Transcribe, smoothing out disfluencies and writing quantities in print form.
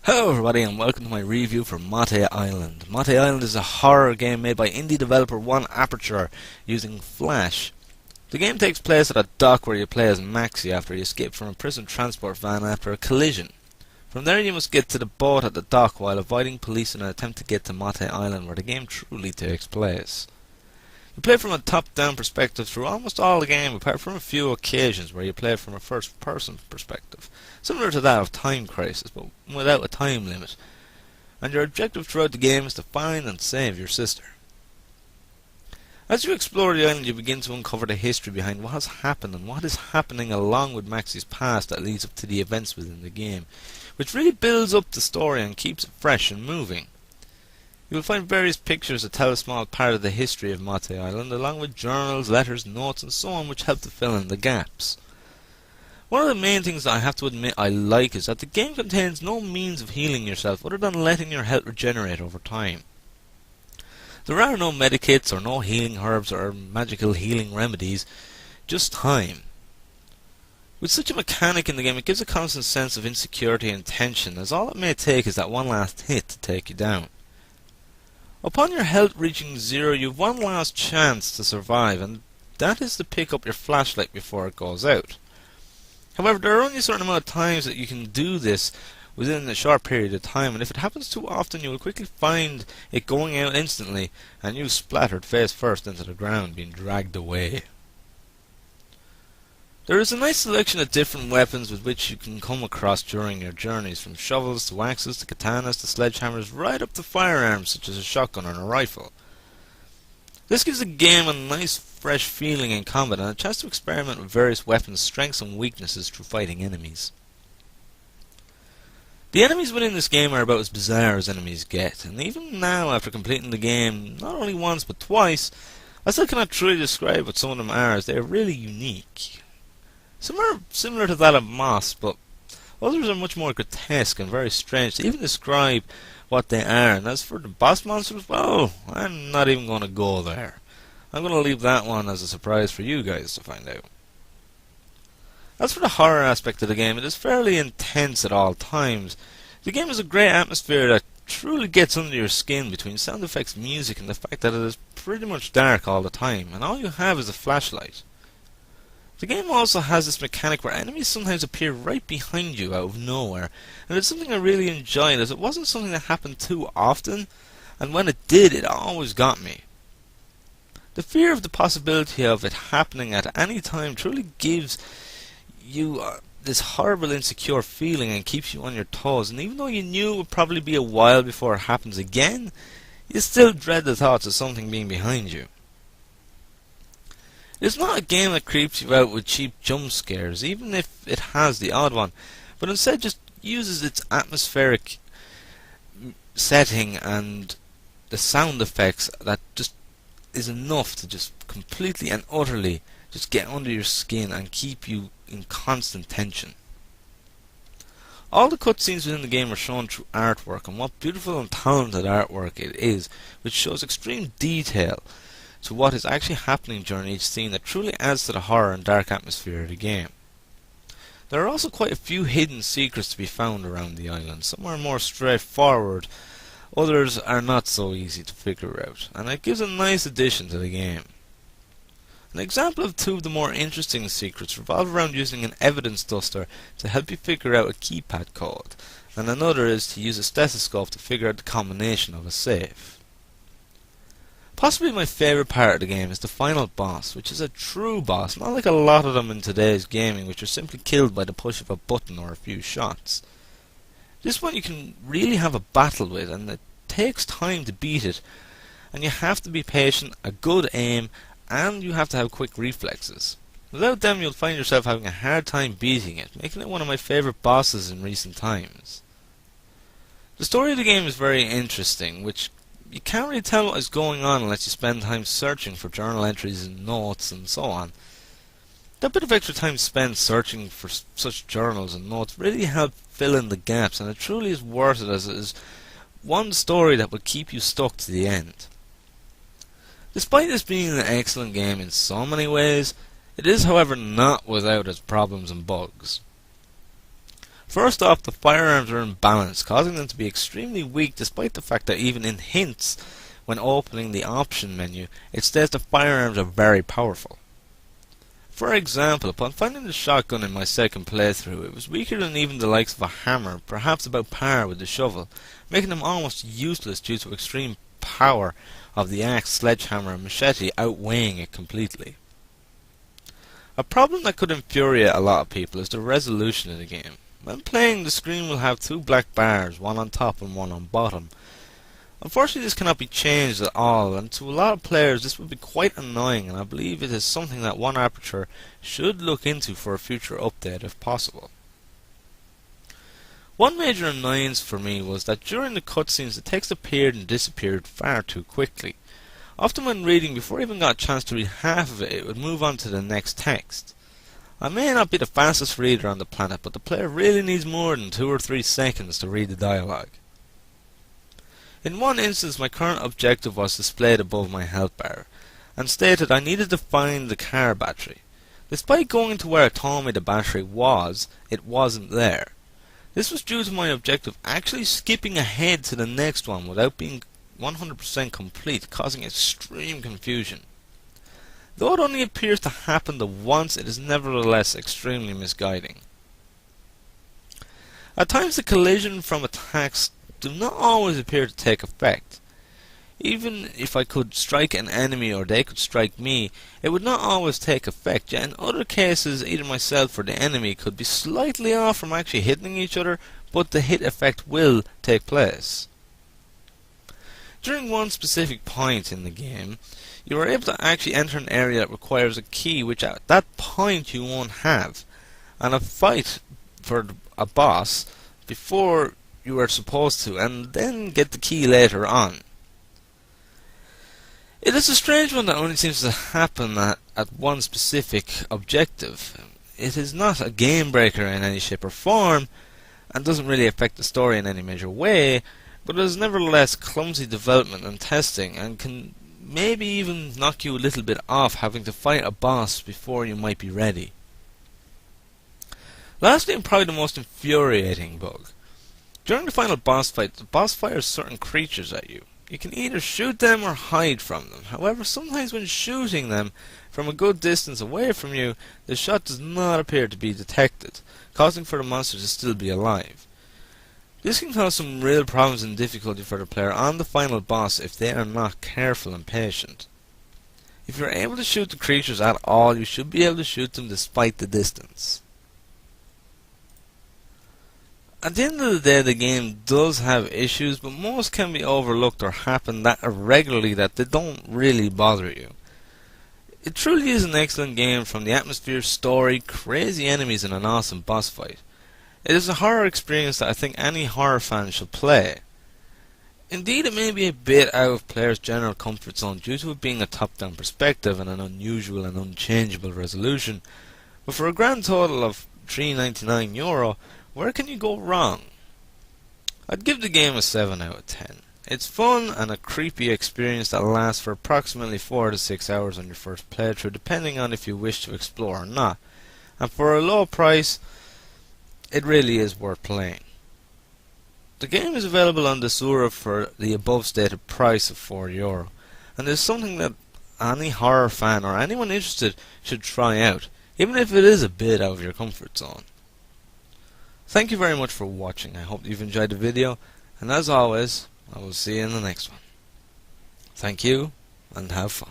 Hello everybody and welcome to my review for Motte Island. Motte Island is a horror game made by indie developer One Aperture using Flash. The game takes place at a dock where you play as Maxie after you escape from a prison transport van after a collision. From there you must get to the boat at the dock while avoiding police in an attempt to get to Motte Island where the game truly takes place. You play from a top-down perspective through almost all the game apart from a few occasions where you play from a first-person perspective, similar to that of Time Crisis but without a time limit, and your objective throughout the game is to find and save your sister. As you explore the island you begin to uncover the history behind what has happened and what is happening along with Maxie's past that leads up to the events within the game, which really builds up the story and keeps it fresh and moving. You will find various pictures that tell a small part of the history of Motte Island, along with journals, letters, notes and so on which help to fill in the gaps. One of the main things that I have to admit I like is that the game contains no means of healing yourself other than letting your health regenerate over time. There are no medikits or no healing herbs or magical healing remedies, just time. With such a mechanic in the game it gives a constant sense of insecurity and tension, as all it may take is that one last hit to take you down. Upon your health reaching zero, you have one last chance to survive, and that is to pick up your flashlight before it goes out. However, there are only a certain amount of times that you can do this within a short period of time, and if it happens too often you will quickly find it going out instantly, and you splattered face first into the ground, being dragged away. There is a nice selection of different weapons with which you can come across during your journeys, from shovels to axes to katanas to sledgehammers, right up to firearms such as a shotgun or a rifle. This gives the game a nice fresh feeling in combat and a chance to experiment with various weapons' strengths and weaknesses through fighting enemies. The enemies within this game are about as bizarre as enemies get, and even now after completing the game not only once but twice, I still cannot truly describe what some of them are, as they are really unique. Some are similar to that of Moss, but others are much more grotesque and very strange to even describe what they are. And as for the boss monsters, well, I'm not even going to go there. I'm going to leave that one as a surprise for you guys to find out. As for the horror aspect of the game, it is fairly intense at all times. The game has a great atmosphere that truly gets under your skin between sound effects, music, and the fact that it is pretty much dark all the time, and all you have is a flashlight. The game also has this mechanic where enemies sometimes appear right behind you out of nowhere, and it's something I really enjoyed, as it wasn't something that happened too often, and when it did, it always got me. The fear of the possibility of it happening at any time truly gives you this horrible insecure feeling and keeps you on your toes, and even though you knew it would probably be a while before it happens again, you still dread the thoughts of something being behind you. It's not a game that creeps you out with cheap jump scares, even if it has the odd one, but instead just uses its atmospheric setting and the sound effects that just is enough to just completely and utterly just get under your skin and keep you in constant tension. All the cutscenes within the game are shown through artwork, and what beautiful and talented artwork it is, which shows extreme detail to what is actually happening during each scene, that truly adds to the horror and dark atmosphere of the game. There are also quite a few hidden secrets to be found around the island. Some are more straightforward, others are not so easy to figure out, and it gives a nice addition to the game. An example of two of the more interesting secrets revolve around using an evidence duster to help you figure out a keypad code, and another is to use a stethoscope to figure out the combination of a safe. Possibly my favourite part of the game is the final boss, which is a true boss, not like a lot of them in today's gaming, which are simply killed by the push of a button or a few shots. This one you can really have a battle with, and it takes time to beat it, and you have to be patient, a good aim, and you have to have quick reflexes. Without them you'll find yourself having a hard time beating it, making it one of my favourite bosses in recent times. The story of the game is very interesting, which you can't really tell what is going on unless you spend time searching for journal entries and notes and so on. That bit of extra time spent searching for such journals and notes really help fill in the gaps, and it truly is worth it, as it is one story that will keep you stuck to the end. Despite this being an excellent game in so many ways, it is however not without its problems and bugs. First off, the firearms are imbalanced, causing them to be extremely weak despite the fact that even in hints, when opening the option menu, it states the firearms are very powerful. For example, upon finding the shotgun in my second playthrough, it was weaker than even the likes of a hammer, perhaps about par with the shovel, making them almost useless due to extreme power of the axe, sledgehammer and machete outweighing it completely. A problem that could infuriate a lot of people is the resolution of the game. When playing, the screen will have two black bars, one on top and one on bottom. Unfortunately, this cannot be changed at all, and to a lot of players this would be quite annoying, and I believe it is something that One Aperture should look into for a future update if possible. One major annoyance for me was that during the cutscenes the text appeared and disappeared far too quickly. Often when reading, before I even got a chance to read half of it, it would move on to the next text. I may not be the fastest reader on the planet, but the player really needs more than 2 or 3 seconds to read the dialogue. In one instance, my current objective was displayed above my health bar, and stated I needed to find the car battery. Despite going to where it told me the battery was, it wasn't there. This was due to my objective actually skipping ahead to the next one without being 100% complete, causing extreme confusion. Though it only appears to happen the once, it is nevertheless extremely misguiding. At times the collision from attacks do not always appear to take effect. Even if I could strike an enemy or they could strike me, it would not always take effect, yet in other cases either myself or the enemy could be slightly off from actually hitting each other, but the hit effect will take place. During one specific point in the game, you are able to actually enter an area that requires a key which at that point you won't have, and a fight for a boss before you are supposed to, and then get the key later on. It is a strange one that only seems to happen at one specific objective. It is not a game breaker in any shape or form, and doesn't really affect the story in any major way, but it is nevertheless clumsy development and testing, and can maybe even knock you a little bit off having to fight a boss before you might be ready. Lastly, and probably the most infuriating bug. During the final boss fight, the boss fires certain creatures at you. You can either shoot them or hide from them. However, sometimes when shooting them from a good distance away from you, the shot does not appear to be detected, causing for the monster to still be alive. This can cause some real problems and difficulty for the player on the final boss if they are not careful and patient. If you are able to shoot the creatures at all, you should be able to shoot them despite the distance. At the end of the day, the game does have issues, but most can be overlooked or happen that irregularly that they don't really bother you. It truly is an excellent game, from the atmosphere, story, crazy enemies and an awesome boss fight. It is a horror experience that I think any horror fan should play. Indeed, it may be a bit out of players' general comfort zone due to it being a top-down perspective and an unusual and unchangeable resolution, but for a grand total of €3.99, where can you go wrong? I'd give the game a 7 out of 10. It's fun and a creepy experience that lasts for approximately 4 to 6 hours on your first playthrough, depending on if you wish to explore or not. And for a low price, it really is worth playing. The game is available on the Sura for the above stated price of €4, and is something that any horror fan or anyone interested should try out, even if it is a bit out of your comfort zone. Thank you very much for watching. I hope you've enjoyed the video, and as always, I will see you in the next one. Thank you, and have fun.